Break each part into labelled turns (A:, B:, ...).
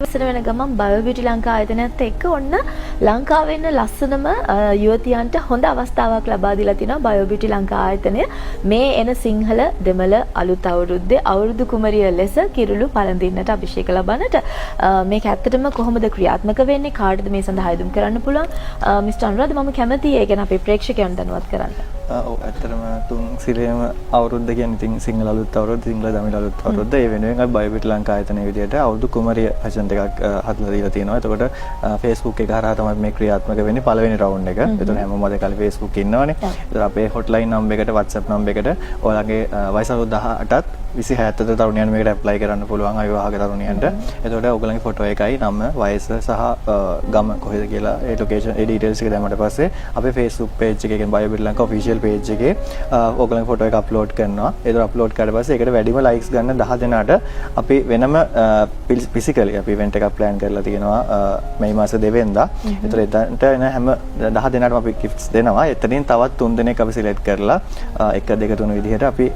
A: ඉස්සර වෙන ගමන් බයෝබියුටි ලංකා ආයතනයත් එක්ක ඔන්න ලංකාවේ ඉන්න ලස්සනම යුවතියන්ට හොඳ අවස්ථාවක් ලබා දීලා තිනවා බයෝබියුටි ලංකා ආයතනය මේ එන සිංහල දෙමළ අලුත් අවුරුද්දේ අවුරුදු කුමරිය ලෙස කිරුළු පළඳින්නට අභිෂේක ලබන්නට මේක ඇත්තටම කොහොමද ක්‍රියාත්මක වෙන්නේ කාටද මේ සඳහා ආයෝජන කරන්න පුළුවන් මිස්ටර් අනුරාධ මම කැමතියි ඒ ගැන අපේ ප්‍රේක්ෂකයන් දැනුවත් කරන්න.
B: ඔව් ඇත්තටම තුන් සිරේම අවුරුද්ද කියන්නේ ඉතින් සිංහල අලුත් අවුරුද්ද සිංහල දමිළ අලුත් අවුරුද්ද ඒ වෙනුවෙන් අපි බයෝබියුටි ලංකා ආයතනයේ විදිහට අවුරුදු කුමරිය පැෂන් එකක් හදලා දීලා තියෙනවා. එතකොට Facebook එක හරහා තමයි මේ ක්‍රියාත්මක වෙන්නේ පළවෙනි රවුන්ඩ් එක. එතකොට හැමෝම අද කාලේ Facebook ඉන්නවනේ. එතකොට අපේ hotline number එකට WhatsApp number එකට ඔයාලගේ වයස අවුරුදු 18ත් 27 තරුණයන් මේකට ඇප්ලයි කරන්න පුළුවන් අවිවාහක තරුණයන්ට. එතකොට ඔයගොල්ලන්ගේ ෆොටෝ එකයි නම වයස සහ ගම කොහෙද කියලා ඒ ලොකේෂන් ඒ ඩීටේල්ස් එක දැම්මට පස්සේ අපේ Facebook page එකේ කියන්නේ බයෝබියුටි ලංකා official page එකේ ඔයගොල්ලන්ගේ ෆොටෝ එක අප්ලෝඩ් කරනවා. ඒක අප්ලෝඩ් කරලා පස්සේ ඒකට වැඩිම ලයික්ස් ගන්න 10 දෙනාට අපි වෙනම ෆිසිකලි අපි ඉවෙන්ට් එකක් ප්ලෑන් කරලා තියෙනවා මේ මාස 2 වෙනිදා. ඒතර එතනට එන හැම 10 දෙනාටම අපි ගිෆ්ට්ස් දෙනවා. එතනින් තවත් 3 දෙනෙක් අපි සිලෙක්ට් කරලා 1 2 3 විදිහට අපි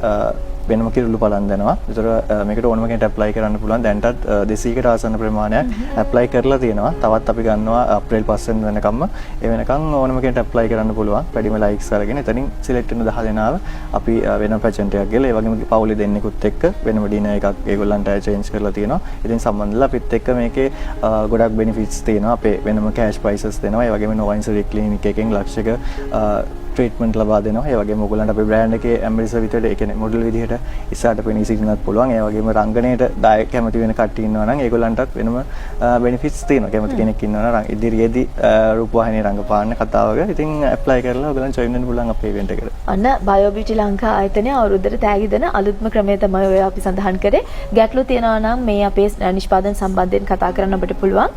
B: වෙනම කිරුළු පළඳිනවා. ඒතර මේකට ඕනම කෙනෙක් ඇප්ලයි කරන්න පුළුවන්. දැන්ටත් 200කට ආසන්න ප්‍රමාණයක් ඇප්ලයි කරලා තියෙනවා. තවත් අපි ගන්නවා අප්‍රේල් 5 වෙනිකම්ම. ඒ වෙනකන් ඕනම කෙනෙක් ඇප්ලයි කරන්න පුළුවන්. වැඩිම ලයික්ස් අරගෙන එතනින් සිලෙක්ට් වෙන 10 දෙනාව අපි වෙනම පැචන්ට් එකක් ගෙල ඒ වගේම පවුලේ දෙන්නෙකුත් එක්ක වෙනම ඩිනර් එකක් ඒගොල්ලන්ට චේන්ජ් කරලා තියෙනවා. ඉතින් සම්බන්ධලා අපිත් එක්ක මේකේ ගොඩක් බෙනිෆිට්ස් තියෙනවා. අපේ වෙනම කෑෂ් ප්‍රයිසස් දෙනවා. ඒ වගේම නොවයින්සරි ක්ලිනික් එකෙන් ලක්ෂයක ට්‍රීට්මන්ට් ලබා දෙනවා. ඒ වගේම ඔයගොල්ලන්ට අපේ බ්‍රෑන්ඩ් එකේ ඇම්බැසඩර් විදිහට ඒ කියන්නේ මොඩල් විදිහට ඉස්සරහට පෙනී සිටින්නත් පුළුවන්. ඒ වගේම රංගනයේට දායක කැමති වෙන කට්ටිය ඉන්නවා නම් ඒගොල්ලන්ටත් වෙනම බෙනිෆිට්ස් තියෙනවා. කැමති කෙනෙක් ඉන්නවා නම් ඉදිරියේදී රූපවාහිනියේ රංගපාන්න කතාවක ඉතින් ඇප්ලයි කරලා ඔයගොල්ලන් ජොයින් වෙන්න පුළුවන් අපේ ඉවෙන්ට් එකට.
A: අන්න බයෝබියුටි ලංකා ආයතනයේ අවුරුද්දට තෑගි දෙන අලුත්ම ක්‍රමය තමයි ඔය අපි සඳහන් කරේ. ගැටලු තියෙනවා නම් මේ අපේ නිෂ්පාදන සම්බන්ධයෙන් කතා කරන්න ඔබට පුළුවන්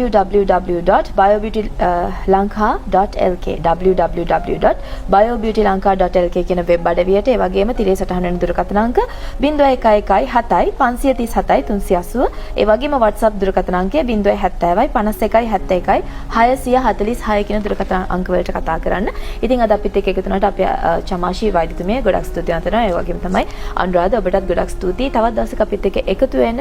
A: www.biobeautylanka.lk www.biobeautylanka.lk කියන වෙබ් අඩවියට ඒ වගේම තිරේ සටහන වෙන දුරකථන අංක 0117 537 380 ඒ වගේම WhatsApp දුරකථන අංකය 070 51 71 646 කියන දුරකථන අංක වලට කතා කරන්න. ඉතින් අද අපිත් එක්ක එකතු වුණාට අපේ චමාෂි වෛද්‍යතුමිය ගොඩක් ස්තුතිවන්ත වෙනවා. ඒ වගේම තමයි අනුරාධ ඔබටත් ගොඩක් ස්තුතියි. තවත් දවසක අපිත් එක්ක එකතු වෙන්න